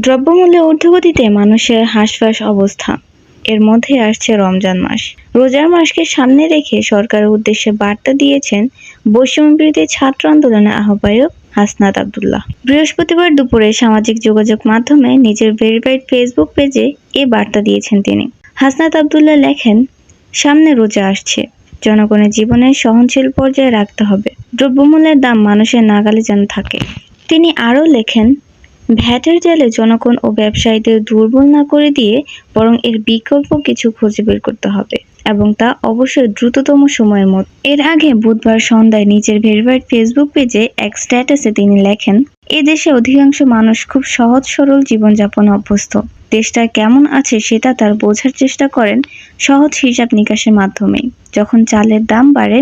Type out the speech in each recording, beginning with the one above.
দ্রব্যমূল্যের ঊর্ধ্বগতিতে মানুষের হাঁসফাঁস অবস্থা। এর মধ্যে আসছে রমজান মাস। রোজার মাসকে সামনে রেখে সরকারের উদ্দেশ্যে বার্তা দিয়েছেন বৈষম্যবিরোধী ছাত্র আন্দোলনের আহ্বায়ক হাসনাত আব্দুল্লাহ। বৃহস্পতিবার দুপুরে সামাজিক যোগাযোগ মাধ্যমে নিজের ভেরিফাইড ফেসবুক পেজে এ বার্তা দিয়েছেন তিনি। হাসনাত আব্দুল্লাহ লেখেন, সামনে রোজা আসছে, জনগণের জীবনের সহনশীল পর্যায়ে রাখতে হবে। দ্রব্যমূল্যের দাম মানুষের নাগালে যেন থাকে। তিনি আরও লেখেন, ভ্যাটের জালে জনগণ ও ব্যবসায়ীদের দুর্বল না করে দিয়ে বরং এর বিকল্প কিছু খুঁজে বের করতে হবে এবং তা অবশ্যই দ্রুততম সময়ের মধ্যে। এর আগে বুধবার সন্ধ্যায় নিজের ভেরিফাইড ফেসবুক পেজে এক স্ট্যাটাসে তিনি লেখেন, এ দেশে অধিকাংশ মানুষ খুব সহজ সরল জীবনযাপনে অভ্যস্ত। দেশটা কেমন আছে সেটা তার বোঝার চেষ্টা করেন সহজ হিসাব নিকাশের মাধ্যমেই। যখন চালের দাম বাড়ে,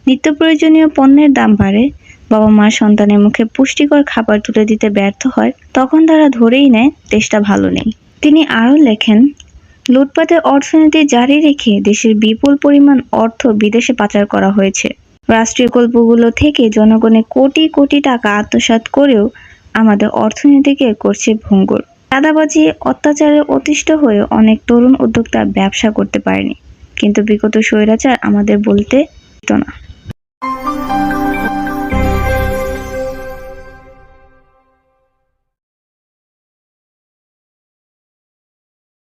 নিত্য প্রয়োজনীয় পণ্যের দাম বাড়ে, বাবা মা সন্তানের মুখে পুষ্টিকর খাবার তুলে দিতে ব্যর্থ হয়, তখন তারা ধরেই নেয় দেশটা ভালো নেই। তিনি আরও লেখেন, লুটপাটের অর্থনীতি জারি রেখে দেশের বিপুল পরিমাণ অর্থ বিদেশে পাচার করা হয়েছে। রাষ্ট্রীয় প্রকল্পগুলো থেকে জনগণের কোটি কোটি টাকা আত্মসাৎ করেও আমাদের অর্থনীতিকে করছে ভঙ্গুর। চাঁদাবাজি অত্যাচারে অতিষ্ঠ হয়ে অনেক তরুণ উদ্যোক্তা ব্যবসা করতে পারেনি, কিন্তু বিগত স্বৈরাচার আমাদের বলতে দিত না।